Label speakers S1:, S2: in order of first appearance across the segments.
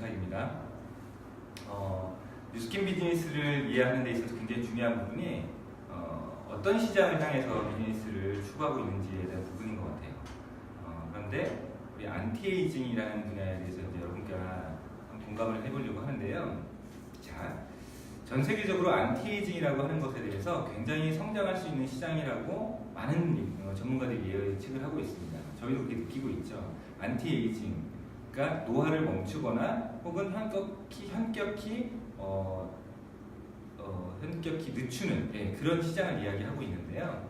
S1: 김탁입니다. 뉴스킨 비즈니스를 이해하는 데 있어서 굉장히 중요한 부분이 어떤 시장을 향해서 비즈니스를 추구하고 있는지에 대한 부분인 것 같아요. 그런데 우리 안티에이징이라는 분야에 대해서 이제 여러분과 공감을 해보려고 하는데요. 자, 전 세계적으로 안티에이징이라고 하는 것에 대해서 굉장히 성장할 수 있는 시장이라고 많은 전문가들이 예측을 하고 있습니다. 저희도 그렇게 느끼고 있죠. 안티에이징, 그러니까 노화를 멈추거나 혹은 현격히 늦추는 그런 시장을 이야기하고 있는데요.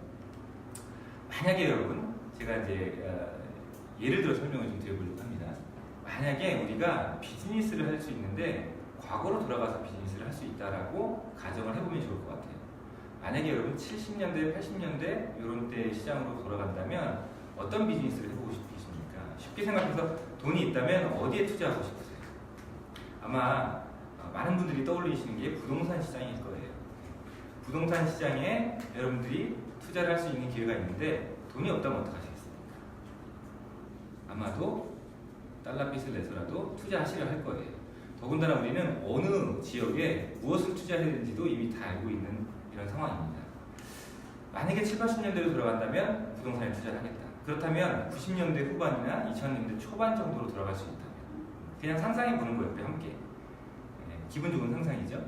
S1: 만약에 여러분, 제가 이제 예를 들어 설명을 좀 드려보려고 합니다. 만약에 우리가 비즈니스를 할 수 있는데 과거로 돌아가서 비즈니스를 할 수 있다라고 가정을 해보면 좋을 것 같아요. 만약에 여러분 70년대, 80년대 이런 때 시장으로 돌아간다면 어떤 비즈니스를 해보고 싶으십니까? 쉽게 생각해서 돈이 있다면 어디에 투자하고 싶으세요? 아마 많은 분들이 떠올리시는 게 부동산 시장일 거예요. 부동산 시장에 여러분들이 투자를 할 수 있는 기회가 있는데 돈이 없다면 어떡하시겠습니까? 아마도 달러빚을 내서라도 투자하시려 할 거예요. 더군다나 우리는 어느 지역에 무엇을 투자해야 되는지도 이미 다 알고 있는 이런 상황입니다. 만약에 7, 80년대로 돌아간다면 부동산에 투자를 하겠다. 그렇다면 90년대 후반이나 2000년대 초반 정도로 돌아갈 수 있다면 그냥 상상해 보는 거예요. 우리 함께. 기분 좋은 상상이죠.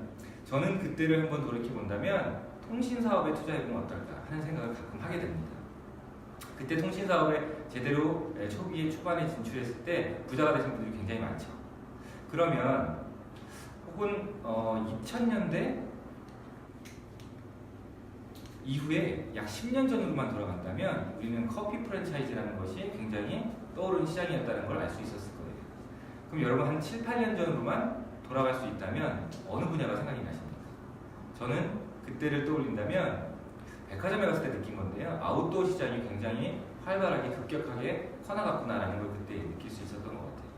S1: 저는 그때를 한번 돌이켜본다면 통신사업에 투자해보면 어떨까 하는 생각을 가끔 하게 됩니다. 그때 통신사업에 제대로 초반에 진출했을 때 부자가 되신 분들이 굉장히 많죠. 그러면 혹은 2000년대 이후에 약 10년 전으로만 돌아간다면 우리는 커피 프랜차이즈라는 것이 굉장히 떠오르는 시장이었다는 걸 알 수 있었을 거예요. 그럼 여러분 한 7, 8년 전으로만 돌아갈 수 있다면 어느 분야가 생각이 나십니까? 저는 그때를 떠올린다면 백화점에 갔을 때 느낀 건데요. 아웃도어 시장이 굉장히 활발하게 급격하게 커나갔구나라는 걸 그때 느낄 수 있었던 것 같아요.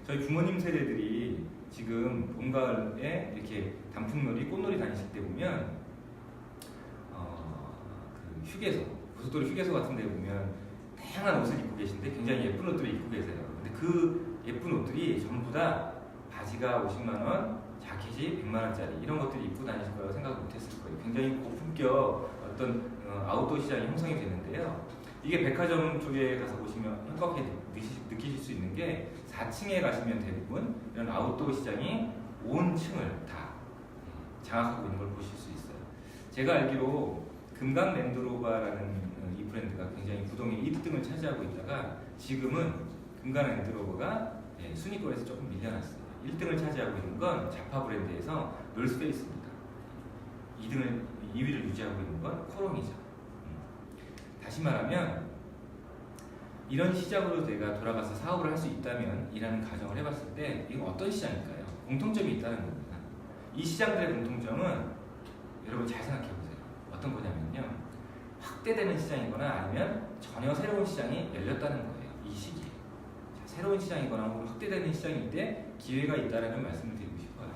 S1: 저희 부모님 세대들이 지금 봄, 가을에 이렇게 단풍놀이, 꽃놀이 다니실 때 보면 그 휴게소, 고속도로 휴게소 같은 데 보면 다양한 옷을 입고 계신데 굉장히 예쁜 옷들을 입고 계세요. 근데 그 예쁜 옷들이 전부 다 바지가 50만 원, 자켓이 100만 원짜리 이런 것들을 입고 다니실 거라고 생각 못했을 거예요. 굉장히 고품격 어떤 아웃도어 시장이 형성이 되는데요. 이게 백화점 쪽에 가서 보시면 현격하게 느끼실 수 있는 게 4층에 가시면 대부분 이런 아웃도어 시장이 온 층을 다 장악하고 있는 걸 보실 수 있어요. 제가 알기로 금강 랜드로버라는 이 브랜드가 굉장히 부동의 1등을 차지하고 있다가 지금은 금강 랜드로버가 순위권에서 조금 밀려났어요. 1등을 차지하고 있는 건 자파 브랜드에서 놀스페이스입니다. 2위를 유지하고 있는 건 코롱이죠. 다시 말하면 이런 시장으로 내가 돌아가서 사업을 할 수 있다면 이라는 가정을 해봤을 때 이건 어떤 시장일까요? 공통점이 있다는 겁니다. 이 시장들의 공통점은 여러분 잘 생각해보세요. 어떤 거냐면요. 확대되는 시장이거나 아니면 전혀 새로운 시장이 열렸다는 거예요. 이 시기에. 새로운 시장이거나 혹은 확대되는 시장일 때 기회가 있다는 말씀을 드리고 싶어요.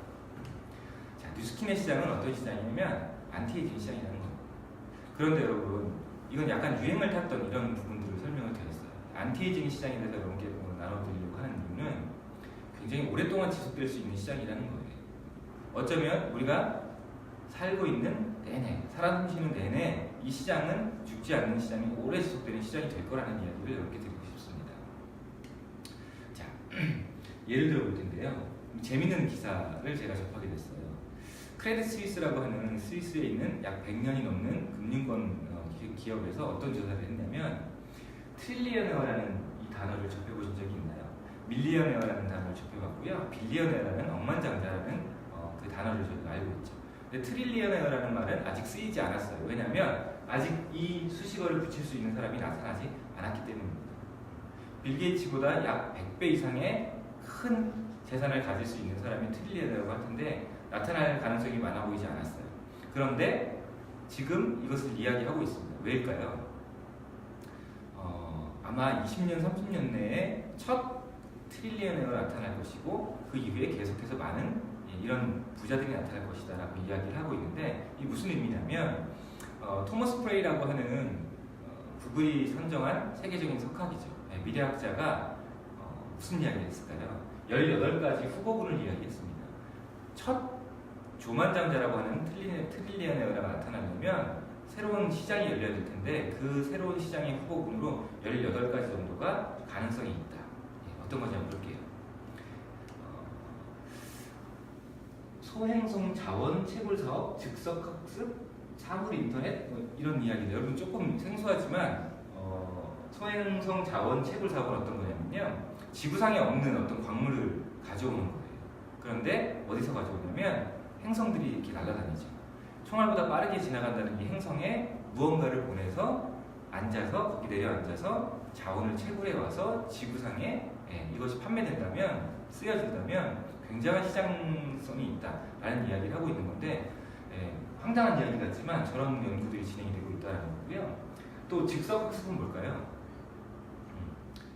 S1: 자, 뉴스킨의 시장은 어떤 시장이냐면 안티에이징 시장이라는 겁니다. 그런데 여러분 이건 약간 유행을 탔던 이런 부분들을 설명을 드렸어요. 안티에이징 시장에 대해서 여러분께 나눠드리려고 하는 이유는 굉장히 오랫동안 지속될 수 있는 시장이라는 거예요. 어쩌면 우리가 살고 있는 내내, 살아 숨쉬는 내내 이 시장은 죽지 않는 시장이 오래 지속되는 시장이 될 거라는 이야기를 여러분께 드리고 싶습니다. 자, 예를 들어 볼 텐데요. 재밌는 기사를 제가 접하게 됐어요. 크레딧 스위스라고 하는 스위스에 있는 약 100년이 넘는 금융권 기업에서 어떤 조사를 했냐면 트릴리언웨어라는 이 단어를 접해보신 적이 있나요? 밀리언웨어라는 단어를 접해봤고요. 빌리언웨어라는 억만장자라는 그 단어를 저희가 알고 있죠. 근데 트릴리언웨어라는 말은 아직 쓰이지 않았어요. 왜냐하면 아직 이 수식어를 붙일 수 있는 사람이 나타나지 않았기 때문입니다. 빌 게이츠보다 약 100배 이상의 큰 재산을 가질 수 있는 사람이 트릴리언웨어가 같은데 나타날 가능성이 많아 보이지 않았어요. 그런데 지금 이것을 이야기하고 있습니다. 왜일까요? 아마 20년, 30년 내에 첫 트릴리언웨어가 나타날 것이고 그 이후에 계속해서 많은 이런 부자들이 나타날 것이다 라고 이야기를 하고 있는데 이게 무슨 의미냐면 토머스 프레이라고 하는 구글이 선정한 세계적인 석학이죠. 미래학자가 무슨 이야기를 했을까요? 18가지 후보군을 이야기했습니다. 첫 조만장자라고 하는 트릴리언웨어가 나타나려면 새로운 시장이 열려야 될 텐데 그 새로운 시장의 후보군으로 18가지 정도가 가능성이 있다. 어떤 건지 한번 볼게요. 소행성 자원 채굴 사업, 즉석 학습, 사물 인터넷 이런 이야기들. 여러분 조금 생소하지만 소행성 자원 채굴 사업은 어떤 거냐면요. 지구상에 없는 어떤 광물을 가져오는 거예요. 그런데 어디서 가져오냐면 행성들이 이렇게 날아다니죠. 총알보다 빠르게 지나간다는 이 행성에 무언가를 보내서 앉아서 거기 내려앉아서 자원을 채굴해 와서 지구상에 이것이 판매된다면 쓰여진다면 굉장한 시장성이 있다라는 이야기를 하고 있는 건데 황당한 이야기 같지만 저런 연구들이 진행이 되고 있다는 거고요. 또 즉석학습은 뭘까요?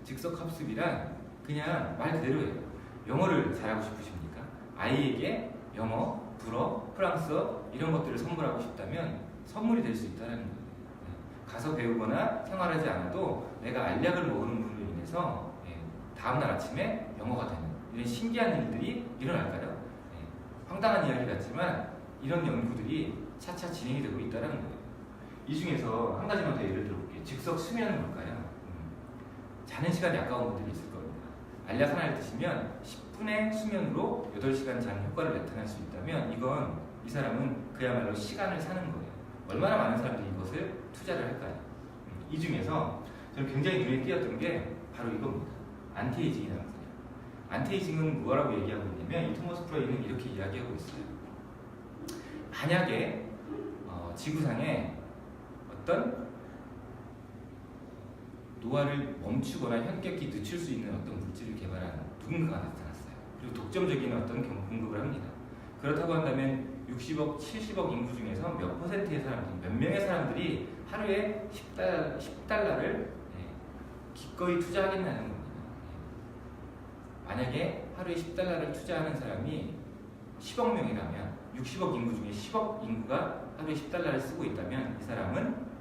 S1: 즉석학습이란 그냥 말 그대로예요. 영어를 잘하고 싶으십니까? 아이에게 영어, 불어, 프랑스어 이런 것들을 선물하고 싶다면 선물이 될 수 있다는 거예요. 가서 배우거나 생활하지 않아도 내가 알약을 먹는 분으로 인해서 다음날 아침에 영어가 되는 이런 신기한 일들이 일어날까요? 황당한 이야기 같지만 이런 연구들이 차차 진행이 되고 있다는 거예요. 이 중에서 한 가지만 더 예를 들어볼게요. 즉석 수면은 뭘까요? 자는 시간이 아까운 분들이 있을 겁니다. 알약 하나를 드시면 10분의 수면으로 8시간 자는 효과를 나타낼 수 있다면 이 사람은 그야말로 시간을 사는 거예요. 얼마나 많은 사람들이 이것을 투자를 할까요? 이 중에서 저는 굉장히 눈에 띄었던 게 바로 이겁니다. 안티에이징이라는 거예요. 안티에이징은 뭐라고 얘기하고 있냐면 이 토머스 프로이는 이렇게 이야기하고 있어요. 만약에 지구상에 어떤 노화를 멈추거나 현격히 늦출 수 있는 어떤 물질을 개발한 누군가가 나타났어요. 그리고 독점적인 어떤 공급을 합니다. 그렇다고 한다면 60억, 70억 인구 중에서 몇 퍼센트의 사람들, 몇 명의 사람들이 하루에 10달러를 기꺼이 투자하겠다는 겁니다. 만약에 하루에 10달러를 투자하는 사람이 10억 명이라면 60억 인구 중에 10억 인구가 하루에 10달러를 쓰고 있다면 이 사람은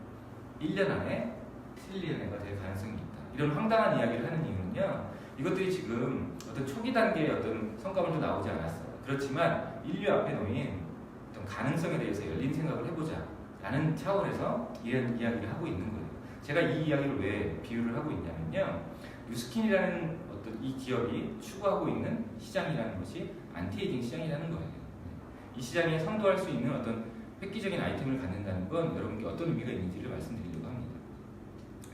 S1: 1년 안에 트릴리언회가 될 가능성이 있다. 이런 황당한 이야기를 하는 이유는요. 이것들이 지금 어떤 초기 단계의 어떤 성과물도 나오지 않았어요. 그렇지만 인류 앞에 놓인 어떤 가능성에 대해서 열린 생각을 해보자 라는 차원에서 이런 이야기를 하고 있는 거예요. 제가 이 이야기를 왜 비유를 하고 있냐면요. 뉴스킨이라는 어떤 이 기업이 추구하고 있는 시장이라는 것이 안티에이징 시장이라는 거예요. 이 시장에 선도할 수 있는 어떤 획기적인 아이템을 갖는다는 건 여러분께 어떤 의미가 있는지를 말씀드리려고 합니다.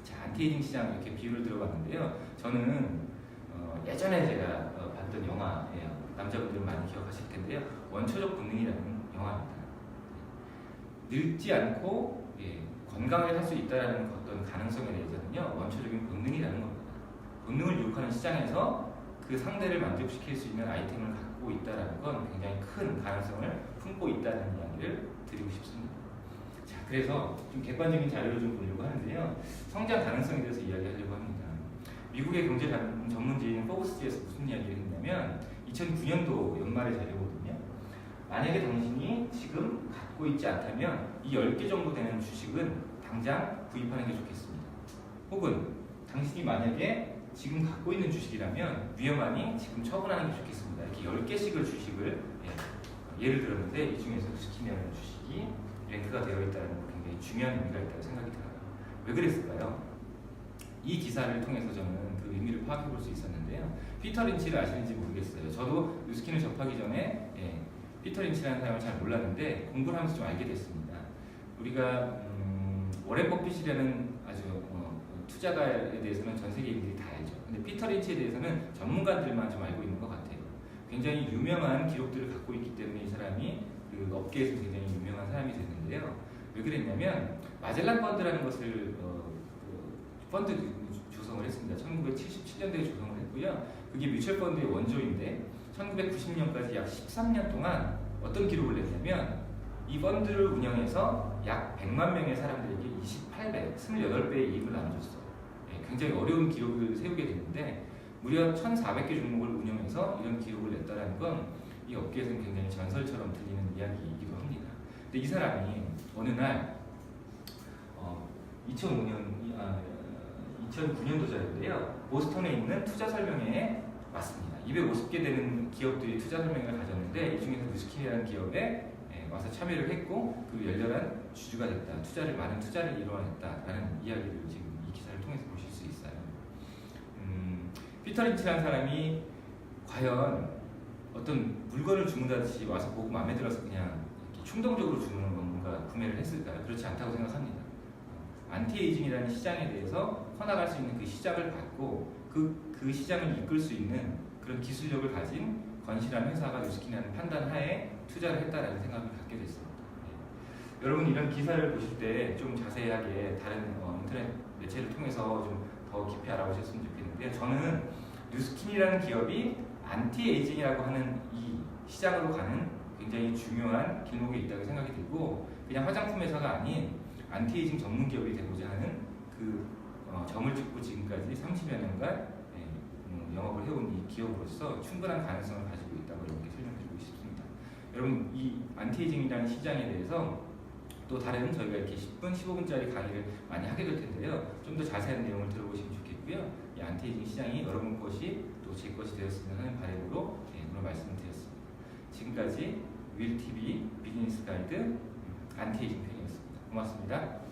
S1: 자, 안티에이징 시장 이렇게 비유를 들어봤는데요. 저는 예전에 제가 봤던 영화예요. 남자분들은 많이 기억하실 텐데요. 원초적 본능이라는 영화입니다. 늙지 않고 건강하게 살 수 있다는 어떤 가능성에 대해서는요. 원초적인 본능이라는 겁니다. 본능을 유혹하는 시장에서 그 상대를 만족시킬 수 있는 아이템을 갖고 있다는 건 굉장히 큰 가능성을 품고 있다는 이야기를 드리고 싶습니다. 자, 그래서 좀 객관적인 자료를 좀 보려고 하는데요. 성장 가능성에 대해서 이야기하려고 합니다. 미국의 경제 전문지인 포브스지에서 무슨 이야기를 했냐면 2009년도 연말의 자료거든요. 만약에 당신이 지금 갖고 있지 않다면 이 10개 정도 되는 주식은 당장 구입하는 게 좋겠습니다. 혹은 당신이 만약에 지금 갖고 있는 주식이라면 위험하니 지금 처분하는 게 좋겠습니다. 이렇게 10개씩을 주식을 예를 들었는데 이 중에서 스킨이라는 주식이 랭크가 되어 있다는 건 굉장히 중요한 의미가 있다고 생각이 들어요. 왜 그랬을까요? 이 기사를 통해서 저는 그 의미를 파악해 볼 수 있었는데요. 피터 린치를 아시는지 모르겠어요. 저도 뉴스킨을 접하기 전에 피터 린치라는 사람을 잘 몰랐는데 공부를 하면서 좀 알게 됐습니다. 우리가 워렌 버핏이라는 아주 투자가에 대해서는 전 세계인들이 다 알죠. 근데 피터 린치에 대해서는 전문가들만 좀 알고 있는 것 같아요. 굉장히 유명한 기록들을 갖고 있기 때문에 이 사람이 그 업계에서 굉장히 유명한 사람이 됐는데요. 왜 그랬냐면 마젤란 펀드라는 것을 펀드 조성을 했습니다. 1977년도에 조성을 했고요. 그게 뮤추얼 펀드의 원조인데 1990년까지 약 13년 동안 어떤 기록을 냈냐면 이 펀드를 운영해서 약 100만 명의 사람들에게 28배, 28배의 이익을 나눠줬어요. 굉장히 어려운 기록을 세우게 됐는데 무려 1,400개 종목을 운영해서 이런 기록을 냈다는 건 이 업계에서는 굉장히 전설처럼 들리는 이야기이기도 합니다. 근데 이 사람이 어느 날 2009년도자인데요. 보스턴에 있는 투자 설명회에 왔습니다. 250개 되는 기업들이 투자 설명회를 가졌는데 이 중에서 뉴스킨이라는 기업에 와서 참여를 했고 그 열렬한 주주가 됐다. 많은 투자를 이뤄냈다라는 이야기를 지금 이 기사를 통해서 보실 수 있어요. 피터 린치라는 사람이 과연 어떤 물건을 주문하듯이 와서 보고 마음에 들어서 그냥 이렇게 충동적으로 주문한 뭔가 구매를 했을까요? 그렇지 않다고 생각합니다. 안티에이징이라는 시장에 대해서 커나갈 수 있는 그 시장을 받고 그 시장을 이끌 수 있는 그런 기술력을 가진 건실한 회사가 뉴스킨이라는 판단 하에 투자를 했다라는 생각을 갖게 됐습니다. 네. 여러분 이런 기사를 보실 때 좀 자세하게 다른 인터넷 매체를 통해서 좀 더 깊이 알아보셨으면 좋겠는데요. 저는 뉴스킨이라는 기업이 안티에이징이라고 하는 이 시장으로 가는 굉장히 중요한 길목에 있다고 생각이 들고 그냥 화장품 회사가 아닌 안티에이징 전문 기업이 되고자 하는 그 점을 찍고 지금까지 30여 년간 영업을 해온 이 기업으로서 충분한 가능성을 가지고 있다고 이렇게 설명드리고 싶습니다. 여러분 이 안티에이징이라는 시장에 대해서 또 다른 저희가 이렇게 10분, 15분짜리 강의를 많이 하게 될 텐데요. 좀 더 자세한 내용을 들어보시면 좋겠고요. 이 안티에이징 시장이 여러분 것이 또 제 것이 되었으면 하는 바람으로 오늘 말씀을 드렸습니다. 지금까지 윌TV 비즈니스 가이드 안티에이징 편이었습니다. 고맙습니다.